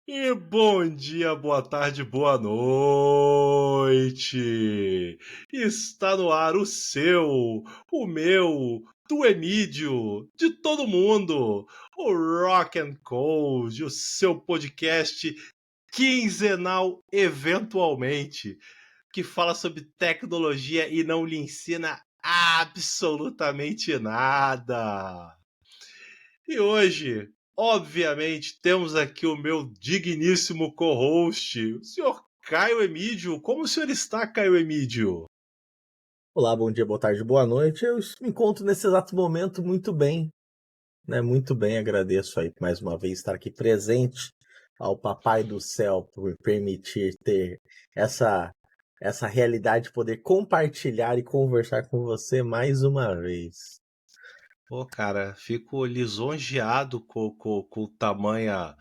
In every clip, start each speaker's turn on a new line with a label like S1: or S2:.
S1: E bom dia, boa tarde, boa noite! Está no ar o seu, o meu, do Emídio, de todo mundo, o Rock and Code, o seu podcast quinzenal, eventualmente, que fala sobre tecnologia e não lhe ensina absolutamente nada. E hoje, obviamente, temos aqui o meu digníssimo co-host, o senhor Caio Emídio. Como o senhor está, Caio Emídio?
S2: Olá, bom dia, boa tarde, boa noite. Eu me encontro nesse exato momento muito bem, né? Muito bem, agradeço aí mais uma vez estar aqui presente ao Papai do Céu por me permitir ter essa essa realidade, poder compartilhar e conversar com você mais uma vez.
S1: Pô, cara, fico lisonjeado com tamanha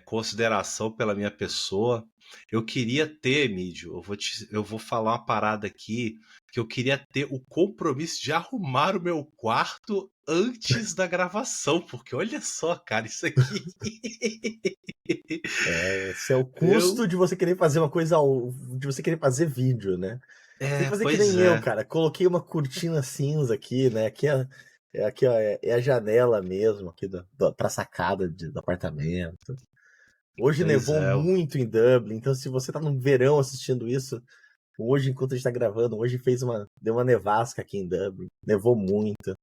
S1: consideração pela minha pessoa. Eu queria ter, Emídio, eu vou falar uma parada aqui, que eu queria ter o compromisso de arrumar o meu quarto antes da gravação, porque olha só, cara, isso aqui.
S2: Esse é o
S1: Eu.
S2: custo de você querer fazer uma coisa, de você querer fazer vídeo, né? Você tem que fazer que
S1: Pois
S2: nem eu,
S1: é.
S2: cara. Coloquei uma cortina cinza aqui, né? Aqui, ó, é a janela mesmo, aqui pra sacada do apartamento. Hoje
S1: Pois
S2: nevou
S1: é.
S2: muito em Dublin, então se você tá no verão assistindo isso, hoje, enquanto a gente tá gravando, hoje deu uma nevasca aqui em Dublin. Nevou muito.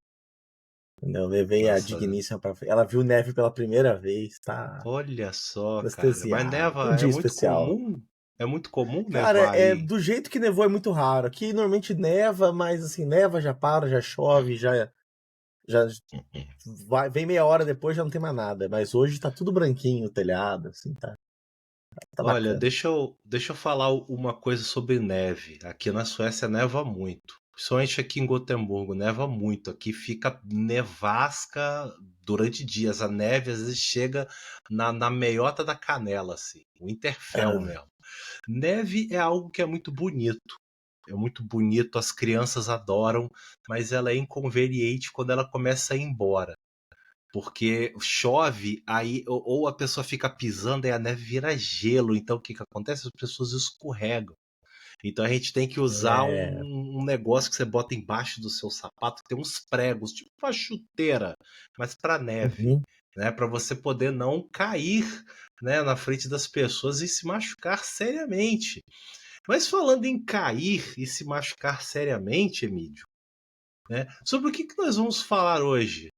S2: Eu levei a
S1: Nossa,
S2: digníssima ela viu neve pela primeira vez, tá
S1: olha só, cara. Mas
S2: anestesiada. Um
S1: neva é
S2: dia
S1: muito
S2: especial.
S1: comum? É muito comum
S2: Cara,
S1: nevar aí?
S2: do jeito que nevou é muito raro. Aqui normalmente neva, mas assim, neva, já para, já chove, já vem meia hora depois, já não tem mais nada. Mas hoje tá tudo branquinho, o telhado, assim, tá
S1: Olha,
S2: bacana.
S1: deixa eu falar uma coisa sobre neve. Aqui na Suécia neva muito. Principalmente aqui em Gotemburgo, neva muito. Aqui fica nevasca durante dias. A neve às vezes chega na meiota da canela, assim. O Winterfell
S2: Ah,
S1: mesmo. Neve é algo que é muito bonito. É muito bonito, as crianças adoram, mas ela é inconveniente quando ela começa a ir embora. Porque chove, aí ou a pessoa fica pisando e a neve vira gelo. Então o que, que acontece? As pessoas escorregam. Então a gente tem que usar
S2: é.
S1: um negócio que você bota embaixo do seu sapato, que tem uns pregos, tipo uma chuteira, mas para neve.
S2: Uhum.
S1: Né, para você poder não cair, né, na frente das pessoas e se machucar seriamente. Mas falando em cair e se machucar seriamente, Emílio, né, sobre o que nós vamos falar hoje?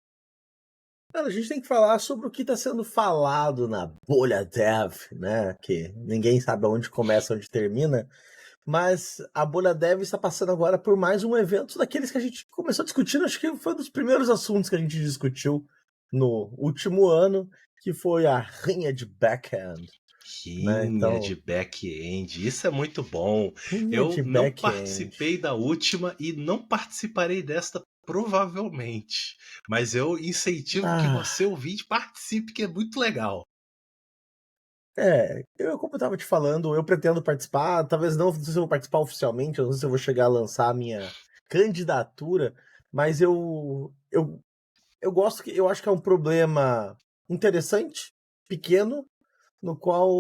S2: Cara, a gente tem que falar sobre o que está sendo falado na bolha dev, né? Que ninguém sabe aonde começa, onde termina. Mas a bolha dev está passando agora por mais um evento daqueles que a gente começou discutindo. Acho que foi um dos primeiros assuntos que a gente discutiu no último ano, que foi a rinha de back-end, né?
S1: Rinha de
S2: Então,
S1: back-end, isso é muito bom.
S2: rinha
S1: Eu
S2: de
S1: não
S2: back-end.
S1: participei da última e não participarei desta provavelmente, mas eu incentivo que
S2: Ah,
S1: você ouvinte participe, que é muito legal.
S2: como eu tava te falando, eu pretendo participar, talvez não sei se eu vou participar oficialmente, eu não sei se eu vou chegar a lançar a minha candidatura, mas eu gosto eu acho que é um problema interessante, pequeno, no qual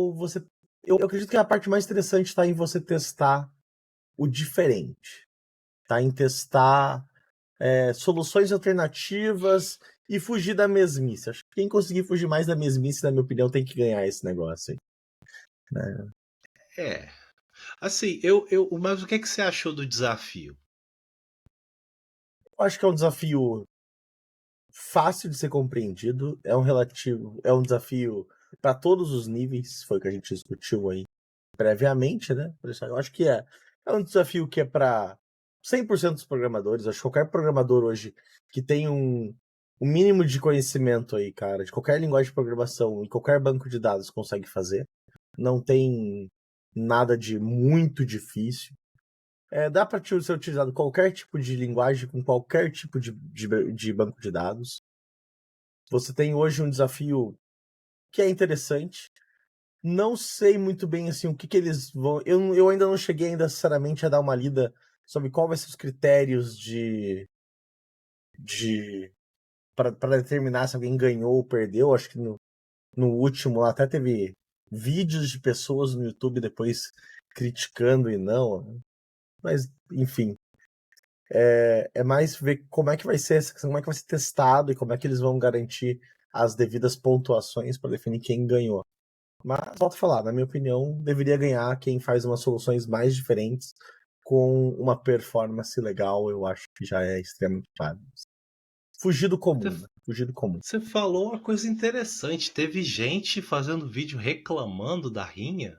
S2: eu acredito que a parte mais interessante está em você testar o diferente, tá? Em testar soluções alternativas e fugir da mesmice. Acho que quem conseguir fugir mais da mesmice, na minha opinião, tem que ganhar esse negócio aí, né?
S1: É, assim, mas o que é que você achou do desafio?
S2: Eu acho que é um desafio fácil de ser compreendido, é um desafio para todos os níveis, foi o que a gente discutiu aí previamente, né? Eu acho que é um desafio que é para 100% dos programadores. Acho que qualquer programador hoje que tem um mínimo de conhecimento aí, cara, de qualquer linguagem de programação e qualquer banco de dados consegue fazer. Não tem nada de muito difícil. Dá para ser utilizado qualquer tipo de linguagem com qualquer tipo de banco de dados. Você tem hoje um desafio que é interessante. Não sei muito bem assim o que eles vão. Eu ainda não cheguei ainda sinceramente a dar uma lida sobre qual vai ser os critérios de para determinar se alguém ganhou ou perdeu. Acho que no último lá até teve. vídeos de pessoas no YouTube depois criticando e não. Mas, enfim. É mais ver como é que vai ser, como é que vai ser testado e como é que eles vão garantir as devidas pontuações para definir quem ganhou. Mas, volto a falar, na minha opinião, deveria ganhar quem faz umas soluções mais diferentes com uma performance legal, eu acho que já é extremamente claro. Fugir do comum, né? Fugir do comum.
S1: Você falou uma coisa interessante. Teve gente fazendo vídeo reclamando da rinha?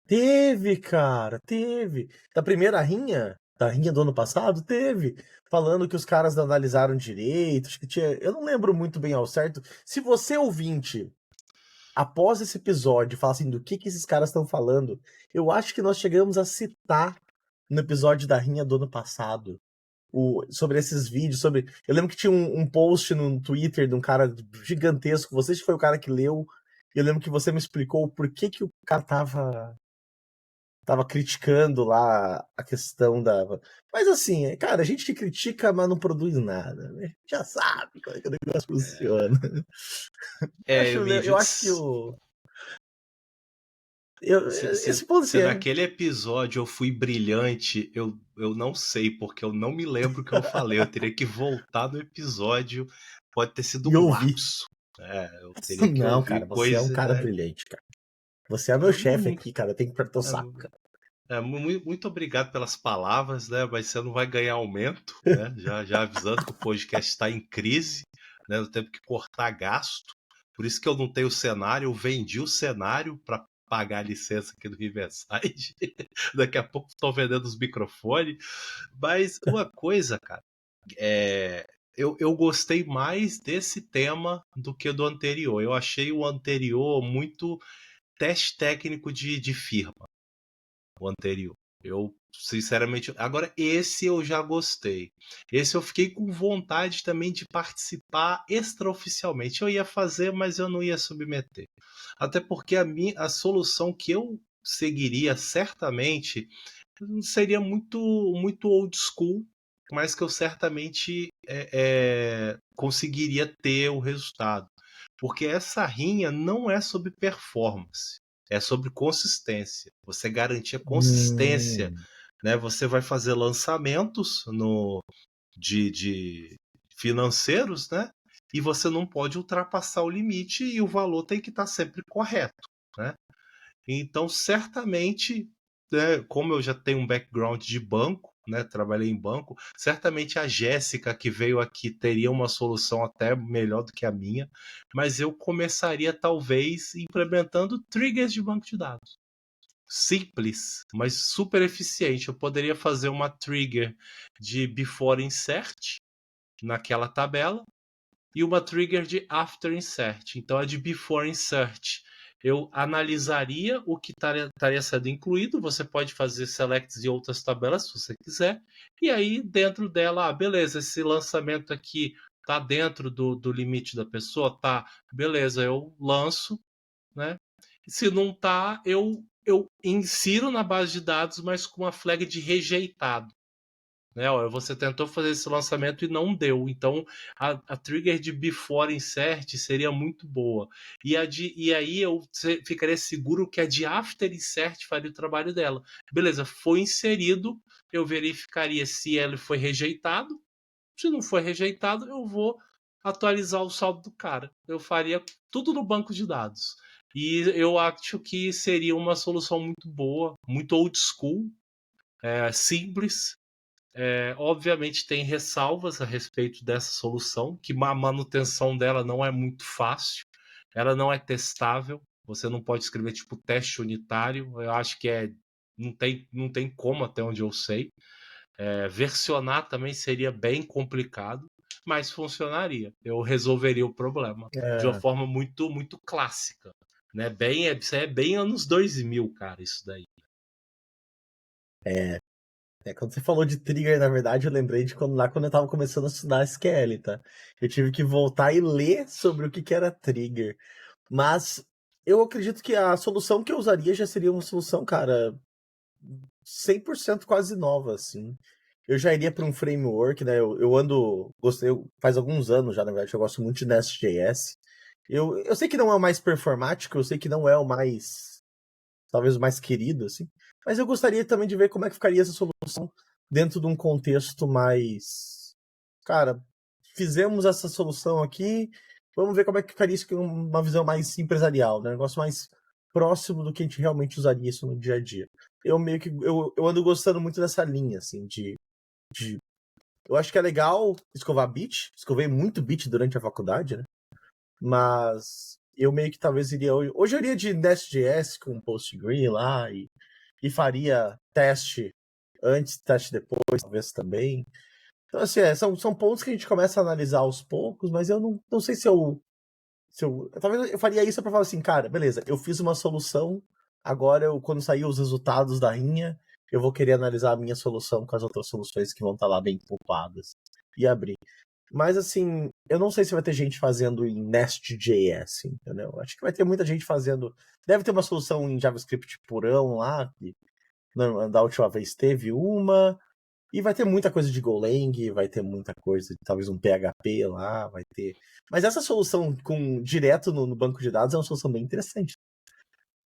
S2: Teve, cara, teve. Da primeira rinha, da rinha do ano passado, teve. Falando que os caras não analisaram direito, acho que tinha. Eu não lembro muito bem ao certo. Se você ouvinte, após esse episódio, fala assim do que esses caras estão falando, eu acho que nós chegamos a citar no episódio da rinha do ano passado. Sobre esses vídeos, sobre. Eu lembro que tinha um post no Twitter de um cara gigantesco. Você foi o cara que leu. Eu lembro que você me explicou por que o cara tava criticando lá a questão da. Mas assim, cara, a gente que critica, mas não produz nada, né? Já sabe como é que o negócio funciona. Eu acho que o. Esse ponto assim,
S1: se naquele episódio eu fui brilhante, eu não sei, porque eu não me lembro o que eu falei. Eu teria que voltar no episódio. Pode ter sido
S2: e
S1: um
S2: ouvir.
S1: lapso. Eu teria que
S2: Não,
S1: ouvir
S2: cara, você é um
S1: coisa,
S2: cara
S1: né?
S2: brilhante, cara. Você é meu chefe aqui, cara. Eu tenho que apertar o saco, cara.
S1: Muito obrigado pelas palavras, né? Mas você não vai ganhar aumento, né? Já avisando que o podcast está em crise, né? Eu tenho que cortar gasto. Por isso que eu não tenho cenário. Eu vendi o cenário para pagar a licença aqui do Riverside. Daqui a pouco estou vendendo os microfones. Mas uma coisa, cara, eu gostei mais desse tema do que do anterior. Eu achei o anterior muito teste técnico de firma, o anterior. Eu, sinceramente, agora esse eu já gostei. Esse eu fiquei com vontade também de participar extraoficialmente. Eu ia fazer, mas eu não ia submeter. Até porque a solução que eu seguiria certamente seria muito old school, mas que eu certamente conseguiria ter o resultado. Porque essa rinha não é sobre performance, é sobre consistência. Você garantir a consistência, né? Você vai fazer lançamentos de financeiros, né? E você não pode ultrapassar o limite e o valor tem que estar sempre correto, né? Então, certamente, né, como eu já tenho um background de banco, né, trabalhei em banco, certamente a Jéssica que veio aqui teria uma solução até melhor do que a minha, mas eu começaria talvez implementando triggers de banco de dados. Simples, mas super eficiente. Eu poderia fazer uma trigger de before insert naquela tabela e uma trigger de after insert. Então, a de before insert, eu analisaria o que estaria sendo incluído. Você pode fazer selects de outras tabelas, se você quiser. E aí, dentro dela, beleza, esse lançamento aqui está dentro do limite da pessoa? Tá, beleza, eu lanço, né? Se não tá, eu insiro na base de dados, mas com uma flag de rejeitado. Né? Olha, você tentou fazer esse lançamento e não deu. Então, a trigger de before insert seria muito boa. E aí eu ficaria seguro que a de after insert faria o trabalho dela. Beleza, foi inserido, eu verificaria se ele foi rejeitado. Se não foi rejeitado, eu vou atualizar o saldo do cara. Eu faria tudo no banco de dados. E eu acho que seria uma solução muito boa, muito old school, simples. Obviamente tem ressalvas a respeito dessa solução, que a manutenção dela não é muito fácil, ela não é testável, você não pode escrever tipo teste unitário, eu acho que não tem como até onde eu sei. Versionar também seria bem complicado, mas funcionaria, eu resolveria o problema de uma forma muito, muito clássica. Né? Isso é bem anos 2000, cara, isso daí.
S2: Quando você falou de trigger, na verdade, eu lembrei de quando eu tava começando a estudar SQL, tá? Eu tive que voltar e ler sobre o que era trigger. Mas eu acredito que a solução que eu usaria já seria uma solução, cara, 100% quase nova, assim. Eu já iria para um framework, né? Eu faz alguns anos já, na verdade, eu gosto muito de Nest.js. Eu sei que não é o mais performático, eu sei que não é o mais, talvez o mais querido, assim, mas eu gostaria também de ver como é que ficaria essa solução dentro de um contexto mais, cara, fizemos essa solução aqui, vamos ver como é que ficaria isso com uma visão mais empresarial, né? Um negócio mais próximo do que a gente realmente usaria isso no dia a dia. Eu meio que, eu ando gostando muito dessa linha, assim, de eu acho que é legal escovar bit, escovei muito bit durante a faculdade, né? Mas eu meio que talvez iria. Hoje eu iria de Nest.js com PostgRE lá e faria teste antes, teste depois, talvez também. Então, assim, são pontos que a gente começa a analisar aos poucos, mas eu não sei se eu. Talvez eu faria isso pra falar assim, cara, beleza, eu fiz uma solução, agora quando sair os resultados da rinha, eu vou querer analisar a minha solução com as outras soluções que vão estar lá bem poupadas e abrir. Mas assim, eu não sei se vai ter gente fazendo em Nest.js, entendeu? Acho que vai ter muita gente fazendo. Deve ter uma solução em JavaScript purão lá, que da última vez teve uma. E vai ter muita coisa de Golang, vai ter muita coisa, talvez um PHP lá, vai ter. Mas essa solução com direto no banco de dados é uma solução bem interessante,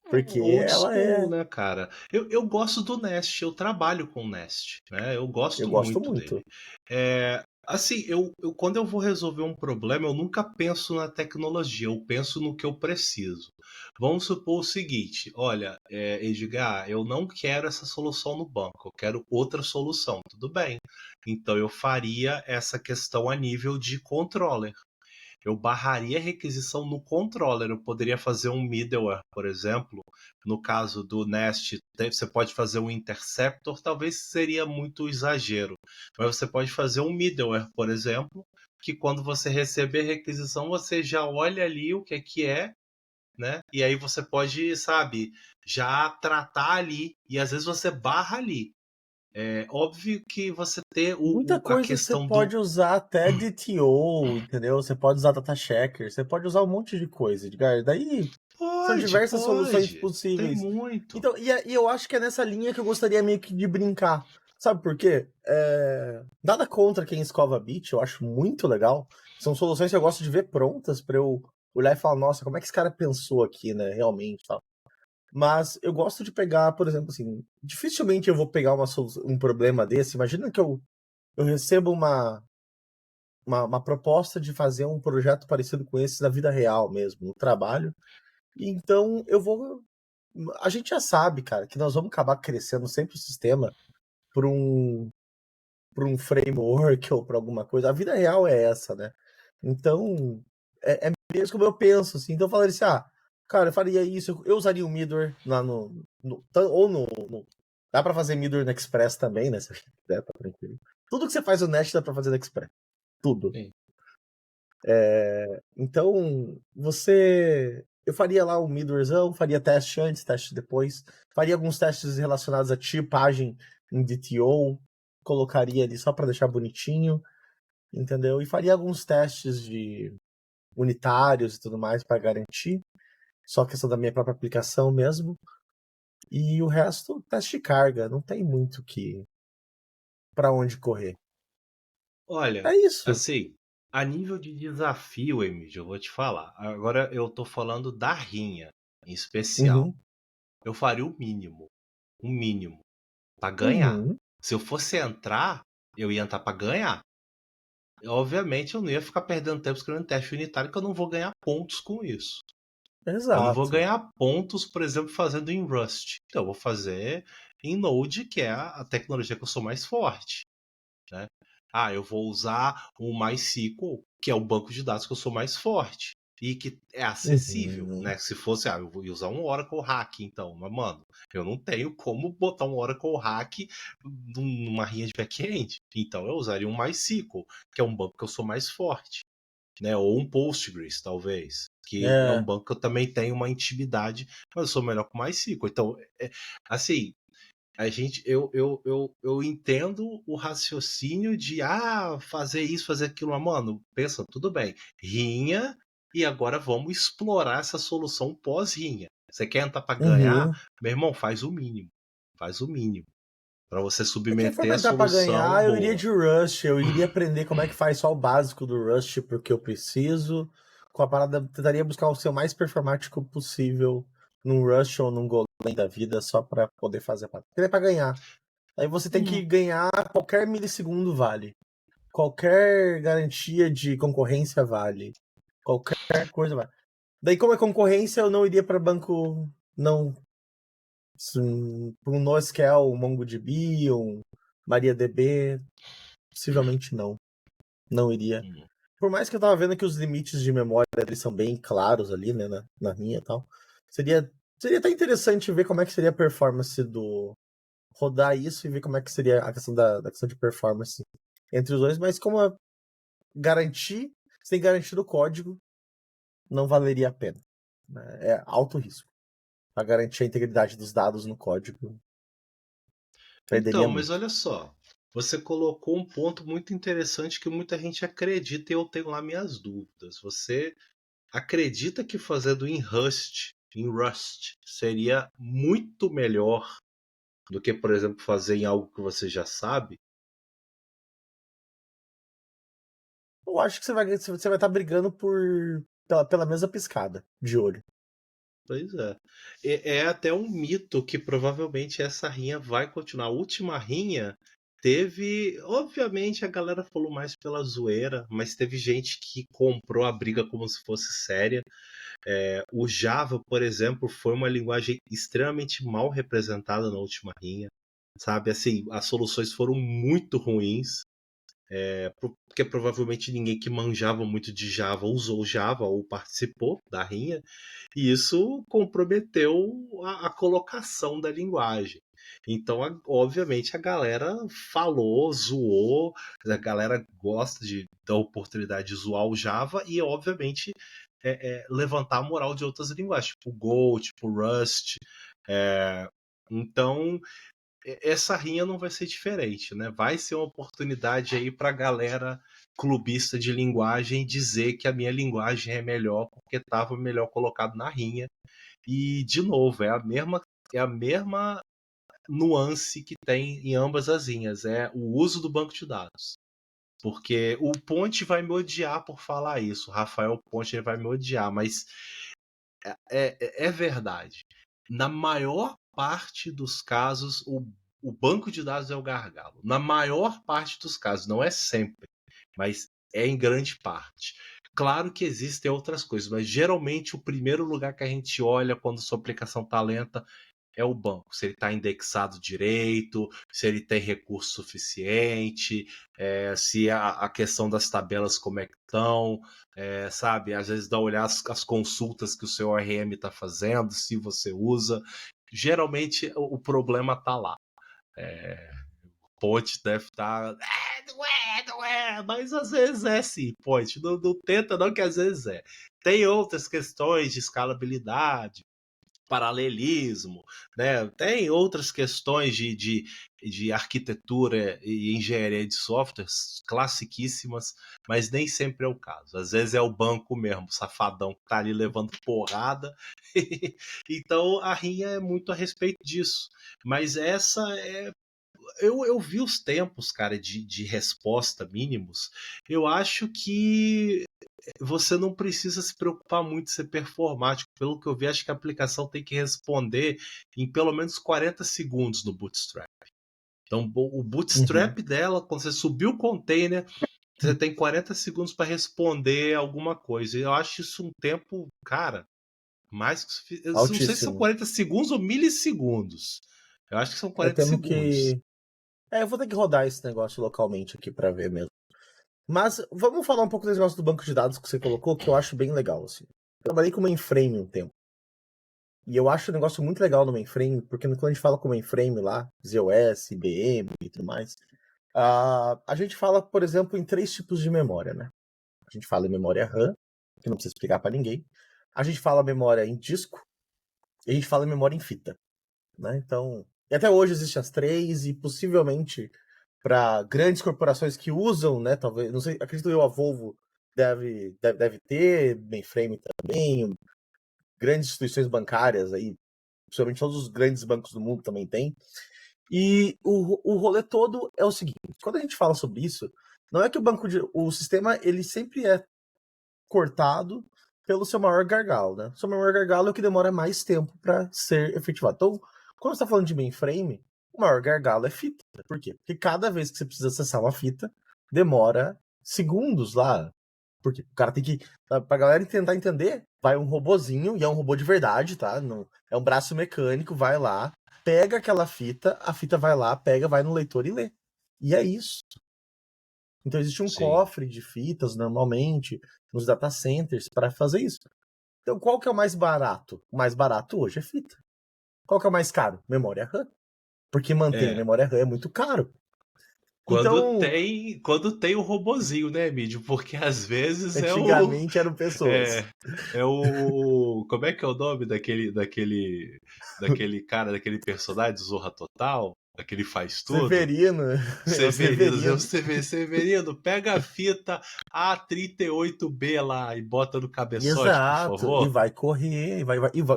S2: porque
S1: Old
S2: ela
S1: school,
S2: é.
S1: né, cara? Eu gosto do Nest, eu trabalho com o Nest, né? Eu
S2: Eu
S1: gosto
S2: gosto
S1: muito
S2: muito.
S1: dele. Assim, quando eu vou resolver um problema, eu nunca penso na tecnologia, eu penso no que eu preciso. Vamos supor o seguinte: olha, Edgar, eu não quero essa solução no banco, eu quero outra solução. Tudo bem. Então eu faria essa questão a nível de controller. Eu barraria a requisição no controller. Eu poderia fazer um middleware, por exemplo. No caso do Nest, você pode fazer um interceptor, talvez seria muito exagero, mas você pode fazer um middleware, por exemplo, que quando você receber a requisição, você já olha ali o que é, né? E aí você pode, sabe, já tratar ali, e às vezes você barra ali. É óbvio que você ter
S2: Muita
S1: a
S2: coisa você
S1: questão do.
S2: pode usar até DTO, entendeu? Você pode usar data checker, você pode usar um monte de coisa, Edgar. Daí são
S1: Pode,
S2: diversas soluções
S1: pode. Tem
S2: possíveis.
S1: muito.
S2: Então, e eu acho que é nessa linha que eu gostaria meio que de brincar. Sabe por quê? Nada contra quem escova bit, eu acho muito legal. São soluções que eu gosto de ver prontas pra eu olhar e falar, nossa, como é que esse cara pensou aqui, né? Realmente, tal. Mas eu gosto de pegar, por exemplo, assim, dificilmente eu vou pegar um problema desse. Imagina que eu recebo uma proposta de fazer um projeto parecido com esse na vida real mesmo, no trabalho. E então eu vou. A gente já sabe, cara, que nós vamos acabar crescendo sempre o sistema por um framework ou por alguma coisa. A vida real é essa, né? Então, é mesmo como eu penso, assim. Então eu falaria assim, cara, eu faria isso, eu usaria o middleware lá ou dá pra fazer middleware no Express também, né? Se você quiser, tá tranquilo. Tudo que você faz no Nest dá pra fazer no Express. Tudo.
S1: Sim.
S2: Então, eu faria lá o middleware, faria teste antes, teste depois, faria alguns testes relacionados a tipagem em DTO, colocaria ali só para deixar bonitinho, entendeu? E faria alguns testes de unitários e tudo mais para garantir, só questão da minha própria aplicação mesmo. E o resto, teste de carga, não tem muito que para onde correr.
S1: Olha,
S2: É isso.
S1: assim, a nível de desafio, Emílio, eu vou te falar. Agora eu tô falando da rinha, em especial.
S2: Uhum,
S1: Eu faria o mínimo, pra ganhar.
S2: uhum,
S1: Se eu fosse entrar, eu ia entrar pra ganhar. Obviamente eu não ia ficar perdendo tempo escrevendo teste unitário, que eu não vou ganhar pontos com isso. Eu não vou
S2: exato.
S1: ganhar pontos, por exemplo, fazendo em Rust. Então eu vou fazer em Node, que é a tecnologia que eu sou mais forte, né? Eu vou usar o MySQL, que é o banco de dados que eu sou mais forte e que é acessível,
S2: Uhum,
S1: né? Se fosse, eu vou usar um Oracle Hack, então, mas mano, eu não tenho como botar um Oracle Hack numa rinha de back-end. Então eu usaria um MySQL, que é um banco que eu sou mais forte, né? Ou um Postgres, talvez, que é um
S2: é,
S1: banco que eu também tenho uma intimidade, mas eu sou melhor com o MySQL. Então, assim, eu entendo o raciocínio de fazer isso, fazer aquilo, mas, mano, pensa, tudo bem, rinha, e agora vamos explorar essa solução pós-rinha. Você quer entrar para ganhar?
S2: uhum.
S1: Meu irmão, faz o mínimo, para você
S2: É quem for
S1: submeter
S2: pra
S1: a
S2: entrar pra
S1: solução
S2: ganhar, eu iria
S1: boa.
S2: de Rust, eu iria aprender como é que faz só o básico do Rust, porque eu preciso. com a parada, tentaria buscar o ser o mais performático possível num rush ou num golem da vida só pra poder fazer a parada. Porque é pra ganhar. Aí você tem que ganhar, qualquer milissegundo vale. Qualquer garantia de concorrência vale. Qualquer coisa vale. Daí, como é concorrência, eu não iria pra banco não. Pra um NoSQL, um MongoDB, um MariaDB. Possivelmente não. Não iria. Por mais que eu tava vendo que os limites de memória eles são bem claros ali, né, na minha e tal. Seria até interessante ver como é que seria a performance do rodar isso e ver como é que seria a questão da questão de performance entre os dois, mas como garantir, sem garantir o código, não valeria a pena. Né? É alto risco. Para garantir a integridade dos dados no código, perderia
S1: Então, mas
S2: muito.
S1: olha só, você colocou um ponto muito interessante que muita gente acredita e eu tenho lá minhas dúvidas. Você acredita que fazendo em Rust, seria muito melhor do que, por exemplo, fazer em algo que você já sabe?
S2: Eu acho que você vai estar brigando pela mesma piscada de olho.
S1: Pois é. É até um mito que provavelmente essa rinha vai continuar. A última rinha teve. Obviamente a galera falou mais pela zoeira, mas teve gente que comprou a briga como se fosse séria. O Java, por exemplo, foi uma linguagem extremamente mal representada na última rinha. Sabe, assim, as soluções foram muito ruins. Porque provavelmente ninguém que manjava muito de Java usou Java ou participou da rinha. E isso comprometeu a colocação da linguagem. Então, obviamente, a galera falou, zoou, a galera gosta da oportunidade de zoar o Java e, obviamente, levantar a moral de outras linguagens, tipo Go, tipo Rust. Então, essa rinha não vai ser diferente, né? Vai ser uma oportunidade aí para a galera clubista de linguagem dizer que a minha linguagem é melhor porque estava melhor colocado na rinha. E, de novo, é a mesma nuance que tem em ambas as linhas, é o uso do banco de dados. Porque o Ponte vai me odiar por falar isso, o Rafael Ponte ele vai me odiar, mas é verdade. Na maior parte dos casos, o banco de dados é o gargalo. Na maior parte dos casos, não é sempre, mas é em grande parte. Claro que existem outras coisas, mas geralmente o primeiro lugar que a gente olha quando sua aplicação está lenta é o banco. Se ele está indexado direito, se ele tem recurso suficiente, se a questão das tabelas como é que estão, sabe? Às vezes dá uma olhar as consultas que o seu ORM está fazendo, se você usa. Geralmente o problema está lá. Ponte deve estar. Não é, mas às vezes é sim, Ponte. Não tenta, não, que às vezes é. Tem outras questões de escalabilidade, paralelismo, né? Tem outras questões de arquitetura e engenharia de softwares classiquíssimas, mas nem sempre é o caso. Às vezes é o banco mesmo, o safadão que tá ali levando porrada. Então a rinha é muito a respeito disso. Mas essa é. Eu vi os tempos, cara, de resposta mínimos. Eu acho que você não precisa se preocupar muito em ser performático. Pelo que eu vi, acho que a aplicação tem que responder em pelo menos 40 segundos no Bootstrap. Então, o
S2: Uhum.
S1: Bootstrap dela, quando você subir o container, você tem 40 segundos para responder alguma coisa. Eu acho isso um tempo, cara, mais que suficiente. Eu não sei se são
S2: Altíssimo.
S1: 40 segundos ou milissegundos. Eu acho que são
S2: Eu
S1: 40
S2: temo
S1: segundos.
S2: que. Eu vou ter que rodar esse negócio localmente aqui pra ver mesmo. Mas vamos falar um pouco desse negócio do banco de dados que você colocou, que eu acho bem legal, assim. Eu trabalhei com mainframe um tempo. E eu acho o negócio muito legal no mainframe, porque quando a gente fala com mainframe lá, ZOS, IBM e tudo mais, a gente fala, por exemplo, em 3 tipos de memória, né? A gente fala em memória RAM, que não precisa explicar para ninguém. A gente fala memória em disco, e a gente fala em memória em fita, né? Então, e até hoje existem as 3, e possivelmente para grandes corporações que usam, né? Talvez, não sei, acredito eu, a Volvo deve ter mainframe também, grandes instituições bancárias aí, principalmente todos os grandes bancos do mundo também têm. E o rolê todo é o seguinte: quando a gente fala sobre isso, não é que o sistema ele sempre é cortado pelo seu maior gargalo, né? Seu maior gargalo é o que demora mais tempo para ser efetivado. Então, quando você está falando de mainframe, o maior gargalo é fita. Por quê? Porque cada vez que você precisa acessar uma fita, demora segundos lá. Porque o cara tem que. Pra galera tentar entender, vai um robozinho, e é um robô de verdade, tá? Não, é um braço mecânico, vai lá, pega aquela fita, a fita vai lá, pega, vai no leitor e lê. E é isso. Então existe um
S1: Sim.
S2: cofre de fitas, normalmente, nos data centers, para fazer isso. Então qual que é o mais barato? O mais barato hoje é fita. Qual que é o mais caro? Memória RAM. Porque manter
S1: É.
S2: memória RAM é muito caro.
S1: Quando
S2: Então,
S1: tem o robozinho, né, Mídio? Porque às vezes
S2: antigamente eram pessoas.
S1: é, é o como é que é o nome daquele cara, daquele personagem do Zorra Total, daquele faz tudo?
S2: Severino, é o Severino.
S1: Severino, pega a fita A38B lá e bota no cabeçote, por
S2: Exato, e
S1: favor.
S2: vai correr,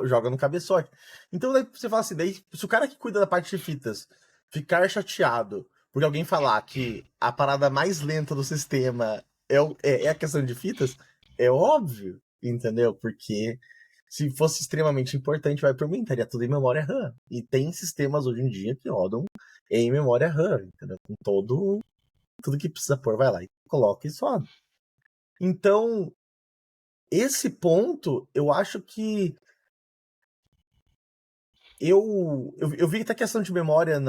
S2: joga no cabeçote. Então daí você fala assim, daí, se o cara que cuida da parte de fitas ficar chateado porque alguém falar que a parada mais lenta do sistema é a questão de fitas, é óbvio, entendeu? Porque se fosse extremamente importante, vai por mim, estaria tudo em memória RAM. E tem sistemas hoje em dia que rodam em memória RAM, entendeu? Com tudo que precisa pôr, vai lá e coloca e sobe. Então, esse ponto, eu acho que eu vi que a questão de memória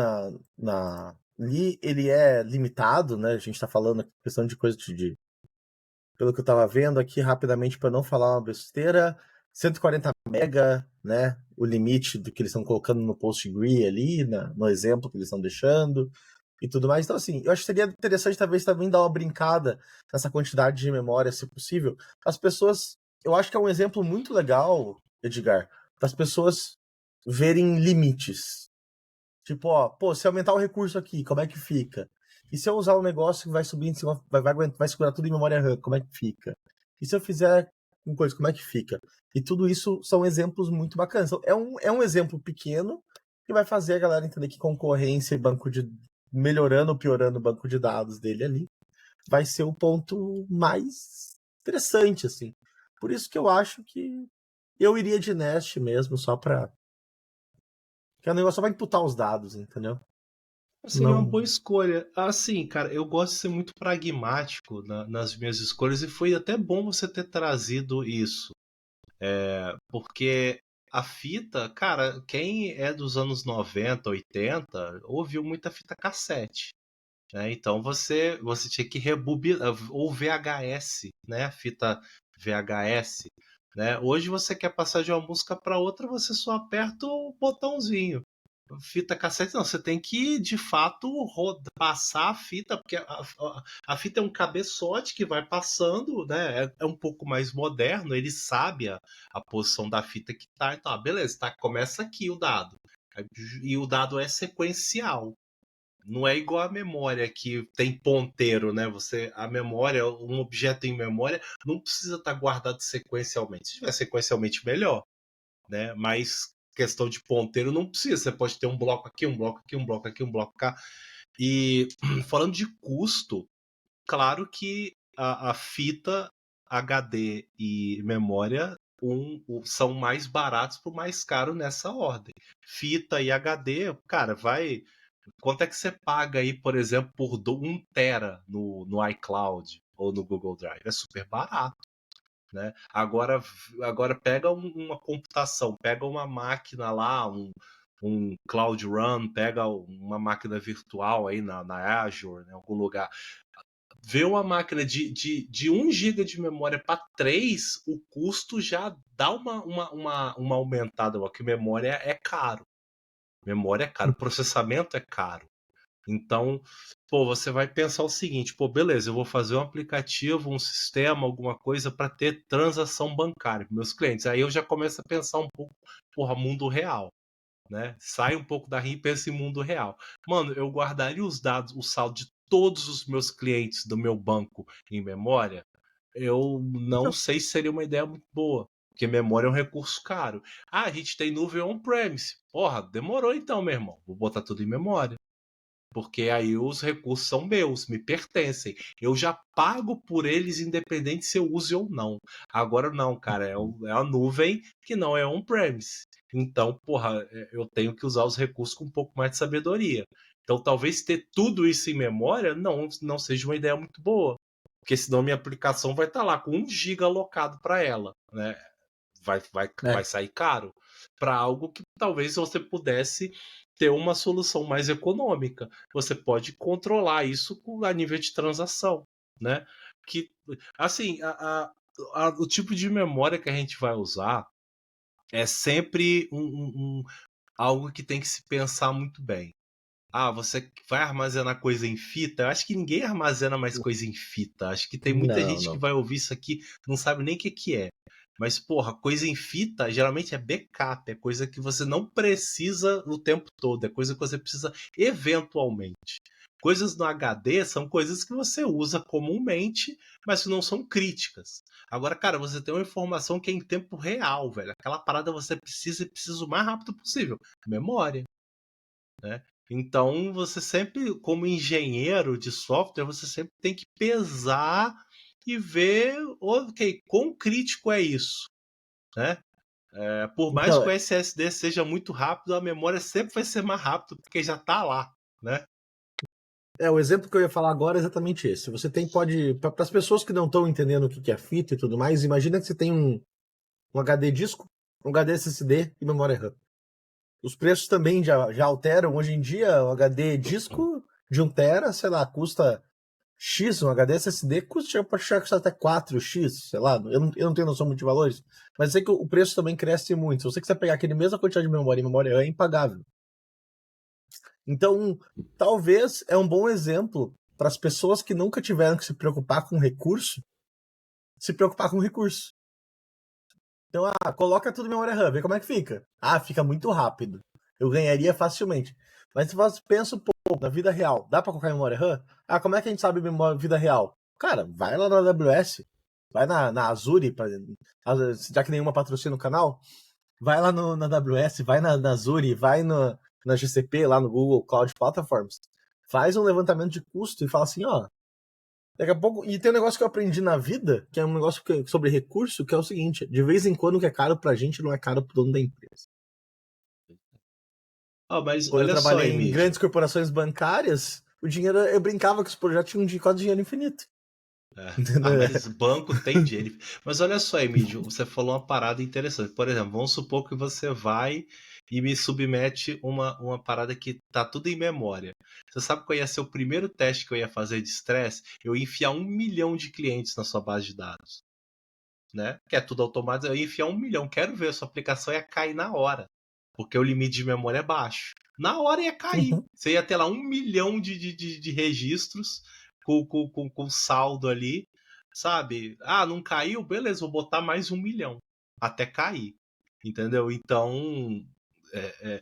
S2: ali, ele é limitado, né? A gente tá falando aqui questão de coisa pelo que eu tava vendo aqui rapidamente para não falar uma besteira, 140 mega, né? O limite do que eles estão colocando no PostgRE ali, no exemplo que eles estão deixando e tudo mais. Então, assim, eu acho que seria interessante talvez também dar uma brincada nessa quantidade de memória, se possível. As pessoas, eu acho que é um exemplo muito legal, Edgar, das pessoas verem limites. Tipo, ó, pô, se aumentar o recurso aqui, como é que fica? E se eu usar um negócio que vai subir em cima, vai segurar tudo em memória RAM, como é que fica? E se eu fizer uma coisa, como é que fica? E tudo isso são exemplos muito bacanas. Então, é um exemplo pequeno que vai fazer a galera entender que concorrência e banco de. Melhorando ou piorando o banco de dados dele ali, vai ser o ponto mais interessante, assim. Por isso que eu acho que eu iria de Nest mesmo, só pra. Que o negócio só vai imputar os dados, entendeu?
S1: Seria uma
S2: Não.
S1: boa escolha. Assim, cara, eu gosto de ser muito pragmático nas minhas escolhas e foi até bom você ter trazido isso. Porque a fita, cara, quem é dos anos 90, 80, ouviu muita fita cassete, né? Então você tinha que rebobinar, ou VHS, né? Fita VHS, né? Hoje você quer passar de uma música para outra, você só aperta o botãozinho. Fita cassete, não, você tem que de fato passar a fita, porque a fita é um cabeçote que vai passando, né? É um pouco mais moderno, ele sabe a posição da fita que tá. Então, beleza, tá, começa aqui o dado. E o dado é sequencial. Não é igual a memória que tem ponteiro, né? A memória, um objeto em memória, não precisa estar guardado sequencialmente. Se tiver sequencialmente, melhor, né? Mas questão de ponteiro não precisa. Você pode ter um bloco aqui, um bloco aqui, um bloco aqui, um bloco cá. E falando de custo, claro que a fita, HD e memória são mais baratos para o mais caro nessa ordem. Fita e HD, cara, vai. Quanto é que você paga aí, por exemplo, por 1 tera no iCloud ou no Google Drive? É super barato. Né? Agora pega uma computação, pega uma máquina lá, um Cloud Run, pega uma máquina virtual aí na Azure, em algum lugar. Vê uma máquina de 1 GB de memória para 3, o custo já dá uma aumentada, porque memória é caro. Memória é caro, processamento é caro. Então, pô, você vai pensar o seguinte, pô, beleza, eu vou fazer um aplicativo, um sistema, alguma coisa para ter transação bancária para meus clientes. Aí eu já começo a pensar um pouco, porra, mundo real, né? Sai um pouco da RIM e pensa em mundo real. Mano, eu guardaria os dados, o saldo de todos os meus clientes do meu banco em memória? Eu não sei se seria uma ideia muito boa. Porque memória é um recurso caro. Ah, a gente tem nuvem on-premise. Porra, demorou então, meu irmão. Vou botar tudo em memória. Porque aí os recursos são meus, me pertencem. Eu já pago por eles, independente se eu use ou não. Agora não, cara, é a nuvem que não é on-premise. Então, porra, eu tenho que usar os recursos com um pouco mais de sabedoria. Então, talvez ter tudo isso em memória não seja uma ideia muito boa. Porque senão minha aplicação vai estar lá com 1 GB alocado para ela, né? Vai sair caro para algo que talvez você pudesse ter uma solução mais econômica. Você pode controlar isso a nível de transação, né? Que, assim, o tipo de memória que a gente vai usar é sempre algo que tem que se pensar muito bem. Ah, você vai armazenar coisa em fita? Eu acho que ninguém armazena mais coisa em fita. Acho que tem muita
S2: Não,
S1: gente que
S2: não.
S1: vai ouvir isso aqui, não sabe nem o que que é. Mas, porra, coisa em fita geralmente é backup, é coisa que você não precisa o tempo todo, é coisa que você precisa eventualmente. Coisas no HD são coisas que você usa comumente, mas que não são críticas. Agora, cara, você tem uma informação que é em tempo real, velho. Aquela parada você precisa e precisa o mais rápido possível. Memória, né? Então, você sempre, como engenheiro de software, você sempre tem que pesar e ver, ok, quão crítico é isso, né? Por mais
S2: Então,
S1: que o SSD seja muito rápido, a memória sempre vai ser mais rápido, porque já está lá, né?
S2: o exemplo que eu ia falar agora é exatamente esse. Você tem, pode, para as pessoas que não estão entendendo o que é fita e tudo mais, imagina que você tem um HD disco, um HD SSD e memória RAM. Os preços também já alteram. Hoje em dia, o HD disco de 1 tera, sei lá, custa X, um HD SSD pode chegar a custar até 4x, sei lá, eu não tenho noção muito de valores, mas eu sei que o preço também cresce muito. Se você quiser pegar aquele mesma quantidade de memória e memória RAM, é impagável. Então, talvez é um bom exemplo para as pessoas que nunca tiveram que se preocupar com recurso, se preocupar com recurso. Então, coloca tudo em memória RAM, vê como é que fica. Fica muito rápido. Eu ganharia facilmente. Mas se você pensa um pouco na vida real, dá para colocar em memória RAM? Como é que a gente sabe memória vida real? Cara, vai lá na AWS, vai na Azure, já que nenhuma patrocina o canal, vai lá na AWS, vai na Azure, vai na GCP, lá no Google Cloud Platforms, faz um levantamento de custo e fala assim, daqui a pouco. E tem um negócio que eu aprendi na vida, que é um negócio sobre recurso, que é o seguinte: de vez em quando o que é caro pra gente não é caro pro dono da empresa.
S1: Mas
S2: Quando eu
S1: olha só,
S2: trabalhei em
S1: Emílio.
S2: grandes corporações bancárias, o dinheiro, eu brincava que os projetos tinham quase dinheiro infinito.
S1: Mas banco tem dinheiro. Mas olha só, Emílio, você falou uma parada interessante. Por exemplo, vamos supor que você vai e me submete uma parada que tá tudo em memória. Você sabe qual ia ser o primeiro teste que eu ia fazer de estresse? Eu ia enfiar 1 milhão de clientes na sua base de dados, né? Que é tudo automático. Eu ia enfiar 1 milhão. Quero ver, a sua aplicação ia cair na hora, porque o limite de memória é baixo. Na hora ia cair.
S2: Uhum.
S1: Você ia ter lá 1 milhão de registros com saldo ali, sabe? Não caiu? Beleza, vou botar mais 1 milhão até cair. Entendeu? Então,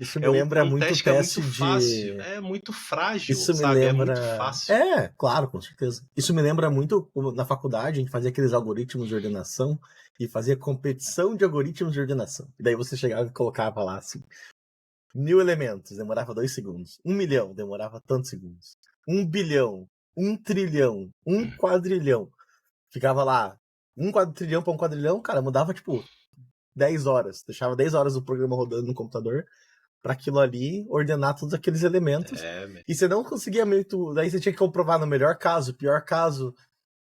S2: Isso me
S1: é
S2: lembra
S1: um
S2: muito o
S1: teste que é muito
S2: teste
S1: fácil,
S2: de.
S1: é muito frágil,
S2: Isso me
S1: sabe? É muito
S2: lembra.
S1: fácil.
S2: Claro, com certeza. Isso me lembra muito na faculdade, a gente fazia aqueles algoritmos de ordenação e fazia competição de algoritmos de ordenação. E daí você chegava e colocava lá assim: 1.000 elementos, demorava 2 segundos. 1 milhão, demorava tantos segundos. 1 bilhão, 1 trilhão, 1 quadrilhão. Ficava lá, 1 quadrilhão para 1 quadrilhão, cara, mudava tipo 10 horas. Deixava 10 horas o programa rodando no computador para aquilo ali ordenar todos aqueles elementos. E você não conseguia muito. Daí você tinha que comprovar no melhor caso, pior caso,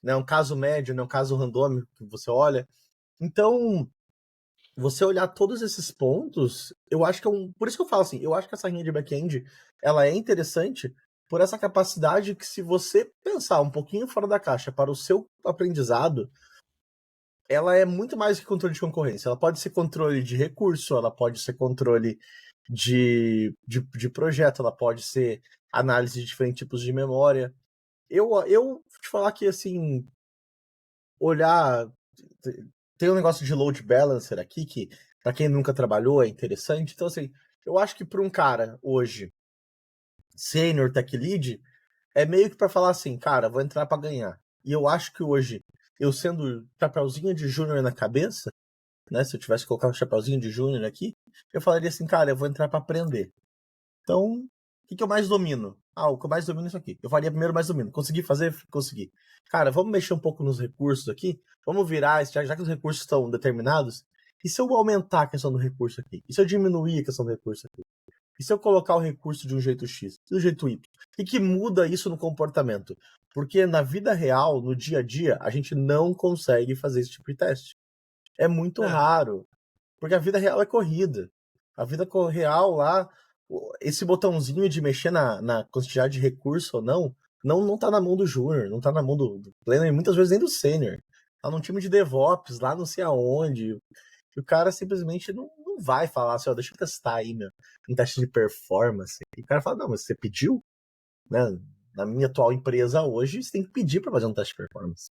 S2: né, um caso médio, né, um caso randômico que você olha. Então, você olhar todos esses pontos, eu acho que por isso que eu falo assim, eu acho que essa linha de back-end, ela é interessante por essa capacidade que, se você pensar um pouquinho fora da caixa para o seu aprendizado, ela é muito mais que controle de concorrência. Ela pode ser controle de recurso, ela pode ser controle de projeto, ela pode ser análise de diferentes tipos de memória. Eu vou te falar que, assim, olhar. Tem um negócio de load balancer aqui que, para quem nunca trabalhou, é interessante. Então, assim, eu acho que para um cara hoje, senior tech lead, é meio que para falar assim, cara, vou entrar para ganhar. E eu acho que hoje, eu sendo chapeuzinho de júnior na cabeça, né, se eu tivesse colocado um chapeuzinho de júnior aqui, eu falaria assim, cara, eu vou entrar para aprender. Então, o O que eu mais domino? O que eu mais domino é isso aqui. Eu faria primeiro mais domino. Consegui fazer? Consegui. Cara, vamos mexer um pouco nos recursos aqui. Vamos virar, já que os recursos estão determinados. E se eu aumentar a questão do recurso aqui? E se eu diminuir a questão do recurso aqui? E se eu colocar o recurso de um jeito X, do jeito Y? O que muda isso no comportamento? Porque na vida real, no dia a dia, a gente não consegue fazer esse tipo de teste. É muito raro. Porque a vida real é corrida. A vida real lá, esse botãozinho de mexer na quantidade de recurso ou não tá na mão do júnior, não tá na mão do pleno, e muitas vezes nem do sênior. Tá num time de DevOps, lá não sei aonde. E o cara simplesmente não vai falar assim, deixa eu testar aí, um teste de performance. E o cara fala, não, mas você pediu? Né? Na minha atual empresa hoje, você tem que pedir para fazer um teste de performance.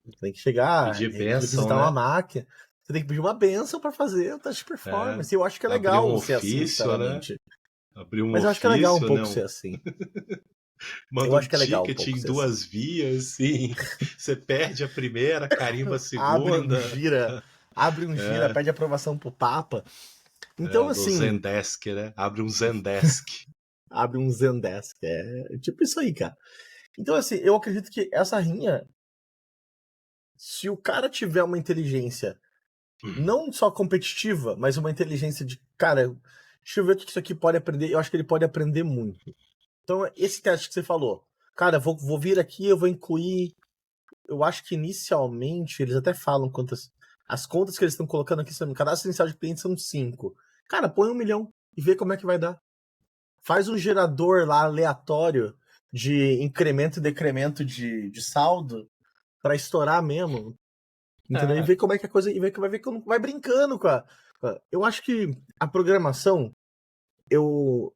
S2: Você tem que chegar,
S1: Pedir bênção,
S2: requisitar uma máquina. Você tem que pedir uma benção para fazer o teste de performance. Eu acho que é legal ser assim, sinceramente.
S1: Abrir um
S2: Mas eu acho que é legal um pouco ser assim.
S1: Manda
S2: eu acho que é legal
S1: ticket em 2 vias, sim. Você perde a primeira, carimba a segunda.
S2: Abre um gira, pede aprovação pro Papa. Então, assim.
S1: Zendesk, né? Abre um Zendesk.
S2: Abre um Zendesk. É tipo isso aí, cara. Então, assim, eu acredito que essa rinha, se o cara tiver uma inteligência não só competitiva, mas uma inteligência de, cara, deixa eu ver o que isso aqui pode aprender. Eu acho que ele pode aprender muito. Então, esse teste que você falou, cara, vou vir aqui, eu vou incluir. Eu acho que inicialmente eles até falam quantas. As contas que eles estão colocando aqui, no cadastro inicial de clientes são 5. Cara, põe 1 milhão e vê como é que vai dar. Faz um gerador lá aleatório de incremento e decremento de saldo para estourar mesmo. Entendeu? E ver como é que a coisa. E vai ver como vai brincando com a. Eu acho que a programação. Eu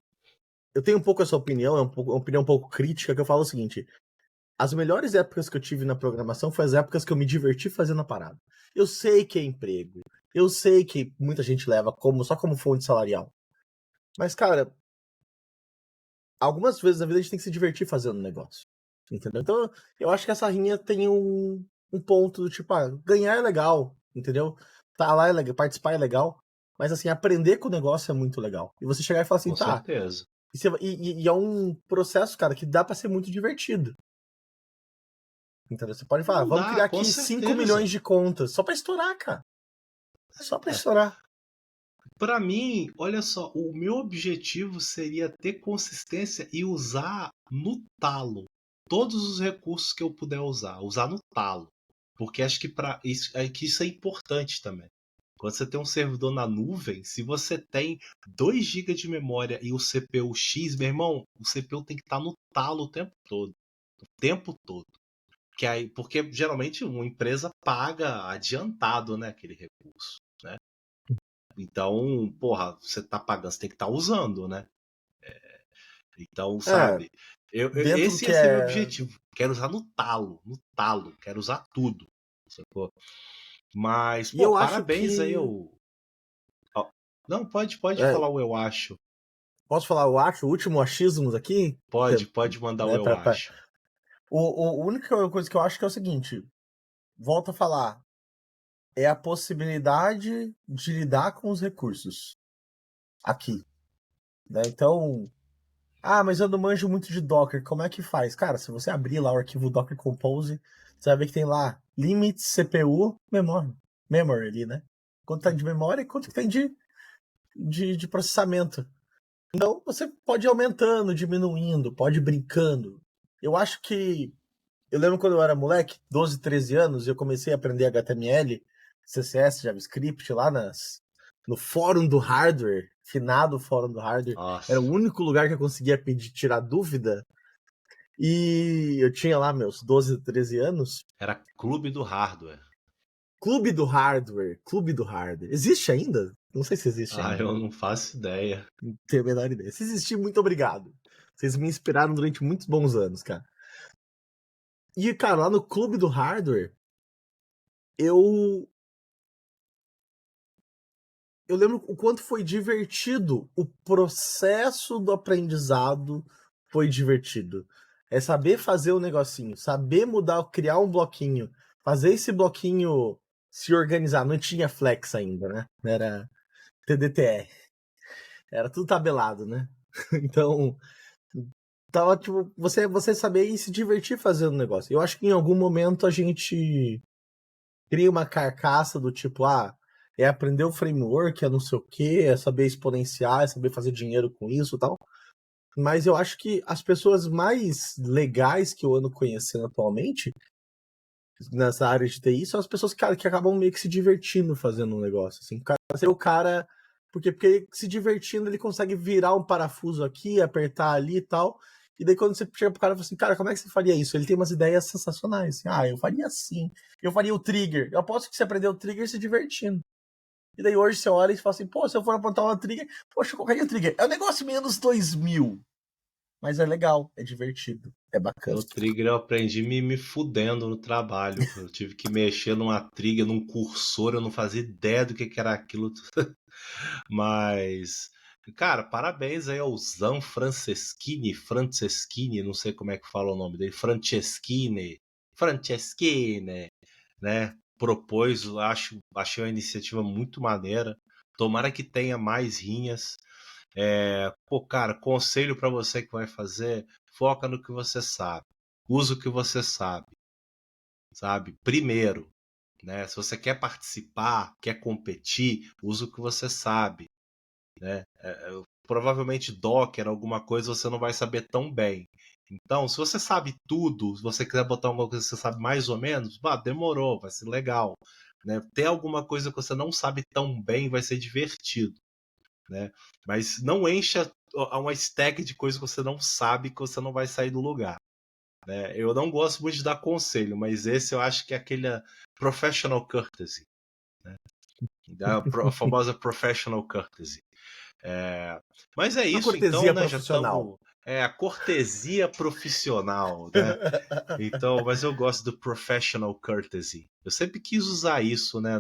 S2: tenho um pouco essa opinião, é uma opinião um pouco crítica, que eu falo o seguinte: as melhores épocas que eu tive na programação foram as épocas que eu me diverti fazendo a parada. Eu sei que é emprego, eu sei que muita gente leva só como fonte salarial. Mas, cara, algumas vezes na vida a gente tem que se divertir fazendo um negócio. Entendeu? Então, eu acho que essa rinha tem um ponto do tipo, ganhar é legal, entendeu? Tá lá é legal, participar é legal, mas assim, aprender com o negócio é muito legal. E você chegar e falar assim,
S1: com certeza.
S2: E é um processo, cara, que dá pra ser muito divertido. Entendeu? Você pode falar, vamos criar aqui 5 milhões de contas, só pra estourar, cara. Só pra estourar.
S1: Pra mim, olha só, o meu objetivo seria ter consistência e usar no talo todos os recursos que eu puder usar no talo. Porque acho que isso é importante também. Quando você tem um servidor na nuvem, se você tem 2 GB de memória e o CPU X, meu irmão, o CPU tem que estar no talo o tempo todo. O tempo todo. Porque geralmente uma empresa paga adiantado, né, aquele recurso, né? Então, porra, você tá pagando, você tem que estar usando, né? Então, sabe? Esse ia ser meu objetivo. Quero usar no talo, quero usar tudo. Sacou? Mas, pô, parabéns aí. Não, pode falar o eu acho.
S2: Posso falar o acho? O último achismos aqui?
S1: Pode mandar o eu acho.
S2: A única coisa que eu acho que é o seguinte, volto a falar, é a possibilidade de lidar com os recursos aqui. Né? Então, mas eu não manjo muito de Docker, como é que faz? Cara, se você abrir lá o arquivo Docker Compose, você vai ver que tem lá limits, CPU, memory ali, né? Quanto tem de memória e quanto tem de processamento. Então, você pode ir aumentando, diminuindo, pode ir brincando. Eu acho que... Eu lembro quando eu era moleque, 12, 13 anos, eu comecei a aprender HTML, CSS, JavaScript lá no fórum do hardware, finado fórum do hardware.
S1: Nossa.
S2: Era o único lugar que eu conseguia tirar dúvida. E eu tinha lá meus 12, 13 anos.
S1: Era Clube do Hardware.
S2: Clube do Hardware. Existe ainda? Não sei se existe ainda.
S1: Eu não faço ideia.
S2: Não tenho a menor ideia. Se existir, muito obrigado. Vocês me inspiraram durante muitos bons anos, cara. E, cara, lá no Clube do Hardware, eu lembro o quanto foi divertido. O processo do aprendizado foi divertido. É saber fazer o negocinho, saber mudar, criar um bloquinho, fazer esse bloquinho se organizar. Não tinha Flex ainda, né? Era TDTR. Era tudo tabelado, né? Então, tava, tipo, você saber e se divertir fazendo o negócio. Eu acho que em algum momento a gente cria uma carcaça do tipo, é aprender o framework, é não sei o quê, é saber exponenciar, é saber fazer dinheiro com isso e tal. Mas eu acho que as pessoas mais legais que eu ando conhecendo atualmente nessa área de TI são as pessoas, cara, que acabam meio que se divertindo fazendo um negócio. Assim, o cara. Porque se divertindo, ele consegue virar um parafuso aqui, apertar ali e tal. E daí quando você chega pro cara e fala assim, cara, como é que você faria isso? Ele tem umas ideias sensacionais. Assim, eu faria assim. Eu faria o trigger. Eu aposto que você aprendeu o trigger se divertindo. E daí hoje você olha e fala assim, pô, se eu for apontar uma trigger, poxa, eu colocaria o trigger. É um negócio menos 2000. Mas é legal, é divertido, é bacana.
S1: O trigger eu aprendi me fudendo no trabalho. Eu tive que mexer numa trigger, num cursor, eu não fazia ideia do que era aquilo. Mas, cara, parabéns aí ao Zan Franceschini, não sei como é que fala o nome dele, Franceschini, né? Propôs, achei uma iniciativa muito maneira. Tomara que tenha mais rinhas. Pô, cara, conselho pra você que vai fazer, foca no que você sabe. Usa o que você sabe? Primeiro, né? Se você quer participar, quer competir, usa o que você sabe, né? Provavelmente Docker, alguma coisa você não vai saber tão bem. Então, se você sabe tudo, se você quiser botar alguma coisa que você sabe mais ou menos, demorou, vai ser legal. Né? Ter alguma coisa que você não sabe tão bem vai ser divertido. Né? Mas não encha uma stack de coisas que você não sabe, que você não vai sair do lugar. Né? Eu não gosto muito de dar conselho, mas esse eu acho que é aquele professional courtesy. Né? A famosa professional courtesy. Mas é
S2: Uma
S1: isso então,
S2: cortesia
S1: né? Já
S2: profissional.
S1: estamos. A cortesia profissional, né? Então, mas eu gosto do professional courtesy. Eu sempre quis usar isso, né?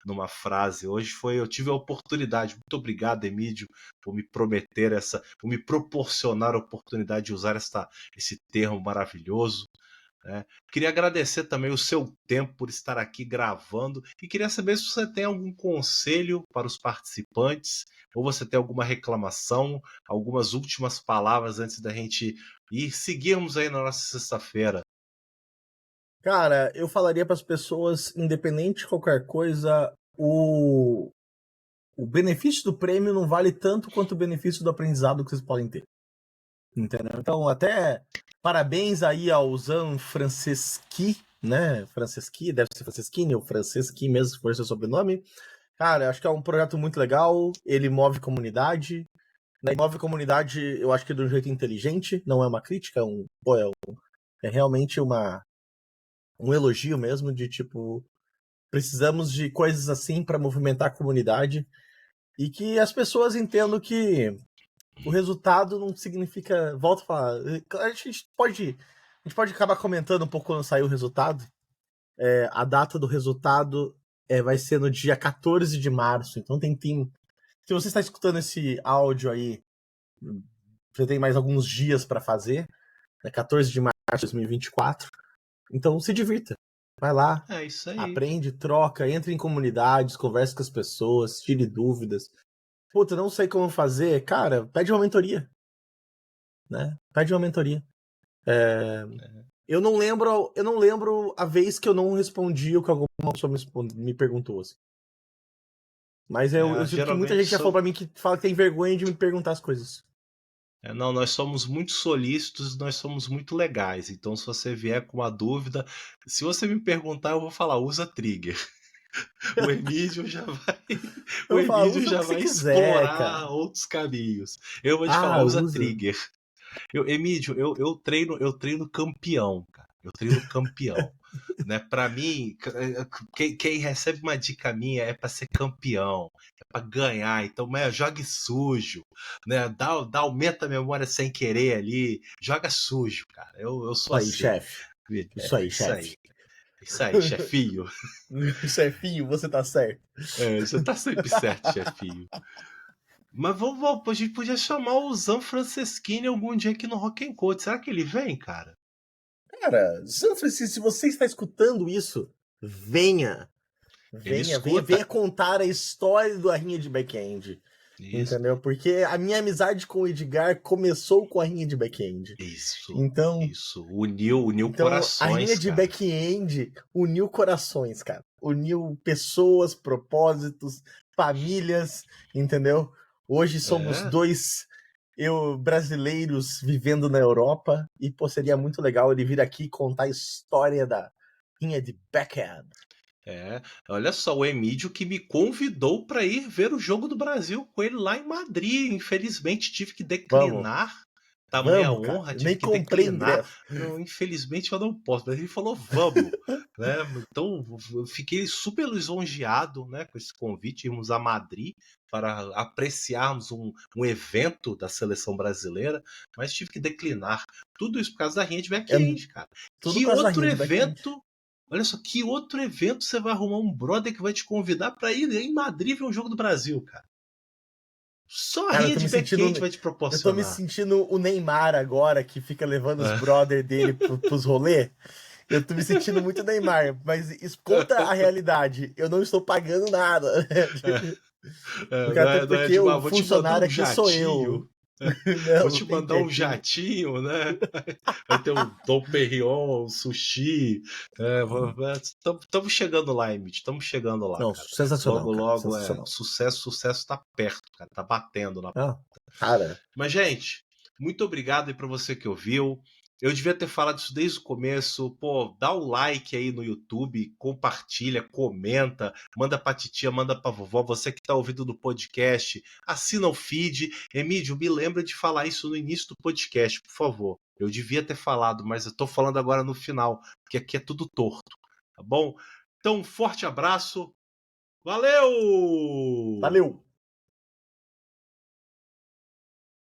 S1: Numa frase. Hoje eu tive a oportunidade. Muito obrigado, Emílio, por me prometer por me proporcionar a oportunidade de usar esse termo maravilhoso. Né? Queria agradecer também o seu tempo por estar aqui gravando e queria saber se você tem algum conselho para os participantes ou você tem alguma reclamação, algumas últimas palavras antes da gente seguirmos aí na nossa sexta-feira.
S2: Cara, eu falaria para as pessoas, independente de qualquer coisa, o benefício do prêmio não vale tanto quanto o benefício do aprendizado que vocês podem ter. Entendeu? Então, até parabéns aí ao Zan Franceschi, né? Franceschi, deve ser Franceschini ou Franceschi mesmo, se for seu sobrenome. Cara, acho que é um projeto muito legal, ele move comunidade. Né? Move comunidade, eu acho que de um jeito inteligente, não é uma crítica, é realmente um elogio mesmo de tipo, precisamos de coisas assim para movimentar a comunidade e que as pessoas entendam que o resultado não significa, volto a falar, a gente pode acabar comentando um pouco quando sair o resultado. A data do resultado vai ser no dia 14 de março, então se você está escutando esse áudio aí, você tem mais alguns dias para fazer, 14 de março de 2024. Então se divirta. Vai lá,
S1: É isso aí.
S2: aprende, troca, entra em comunidades, conversa com as pessoas, tire dúvidas. Puta, não sei como fazer. Cara, pede uma mentoria. Né? Pede uma mentoria. Eu não lembro a vez que eu não respondi o que alguma pessoa me perguntou. Assim. Mas eu sinto que muita
S1: Geralmente
S2: gente já falou pra mim que fala que tem vergonha de me perguntar as coisas.
S1: não, nós somos muito solícitos, nós somos muito legais. Então, se você vier com uma dúvida, se você me perguntar, eu vou falar, usa trigger. O Emílio já vai, o
S2: Eu falo,
S1: Emílio
S2: usa o
S1: já
S2: que você
S1: vai
S2: quiser,
S1: explorar
S2: cara.
S1: outros caminhos. Eu vou te falar, usa
S2: Usa.
S1: trigger. Emílio, eu treino campeão, cara. Eu treino campeão. Né? Para mim, quem recebe uma dica minha é para ser campeão, é para ganhar. Então, jogue sujo, né? Aumenta a memória sem querer ali, joga sujo, cara. Eu
S2: Isso
S1: sou
S2: aí,
S1: assim.
S2: chefe. Isso
S1: É
S2: aí,
S1: isso aí.
S2: chefe.
S1: É isso aí, chefinho.
S2: Chefinho, você tá certo.
S1: Você tá sempre certo, chefinho. Mas a gente podia chamar o Zan Franceschini algum dia aqui no Rock and Code. Será que ele vem, cara?
S2: Cara, São Francisco, se você está escutando isso, venha.
S1: Ele
S2: Venha
S1: escuta.
S2: contar a história do Arrinha de Backend.
S1: Isso,
S2: entendeu? Porque a minha amizade com o Edgar começou com a rinha de back-end.
S1: isso,
S2: Então,
S1: isso. Uniu
S2: então a rinha
S1: corações,
S2: de
S1: cara.
S2: back-end uniu corações, cara. Uniu pessoas, propósitos, famílias, entendeu? Hoje somos
S1: É.
S2: dois brasileiros vivendo na Europa e pô, seria muito legal ele vir aqui contar a história da rinha de back-end.
S1: É, olha só, o Emílio que me convidou para ir ver o jogo do Brasil com ele lá em Madrid. Infelizmente tive que
S2: Vamos,
S1: declinar. Tamanha
S2: vamos, cara.
S1: honra,
S2: Eu
S1: tive
S2: nem
S1: que
S2: comprei
S1: declinar.
S2: ingresso.
S1: Não, infelizmente eu não posso, mas ele falou vamos, né? Então eu fiquei super lisonjeado, né, com esse convite, irmos a Madrid para apreciarmos um evento da seleção brasileira, mas tive que declinar. Tudo isso por causa da rinha de
S2: É
S1: back-end, cara.
S2: tudo
S1: Que
S2: com essa
S1: outro
S2: rinha de back-end.
S1: evento Olha só, que outro evento você vai arrumar um brother que vai te convidar pra ir em Madrid ver um jogo do Brasil, cara? Só a
S2: Cara,
S1: rinha de back-end vai te
S2: eu tô me
S1: proporcionar.
S2: sentindo o Neymar agora, que fica levando os
S1: É.
S2: brother dele pros rolê. Eu tô me sentindo muito Neymar, mas conta a realidade. Eu não estou pagando nada. Porque
S1: Não
S2: até
S1: é, não é
S2: porque
S1: de
S2: o
S1: vou te mandar
S2: funcionário
S1: um
S2: aqui sou eu.
S1: jatinho.
S2: Não,
S1: Vou
S2: não
S1: te
S2: tem
S1: mandar um
S2: jetinho.
S1: jatinho, né? Vai ter um Dom Perignon, um sushi. Estamos chegando lá, Emit. Estamos chegando lá,
S2: Não,
S1: cara.
S2: sensacional,
S1: Logo,
S2: cara.
S1: logo,
S2: Sensacional.
S1: sucesso tá perto, cara. Tá batendo na.
S2: Ah, cara,
S1: Mas, gente, muito obrigado aí pra você que ouviu. Eu devia ter falado isso desde o começo. Pô, dá o like aí no YouTube, compartilha, comenta, manda pra titia, manda pra vovó. Você que tá ouvindo no podcast, assina o feed. Emílio, me lembra de falar isso no início do podcast, por favor. Eu devia ter falado, mas eu tô falando agora no final, porque aqui é tudo torto, tá bom? Então, um forte abraço. Valeu!
S2: valeu!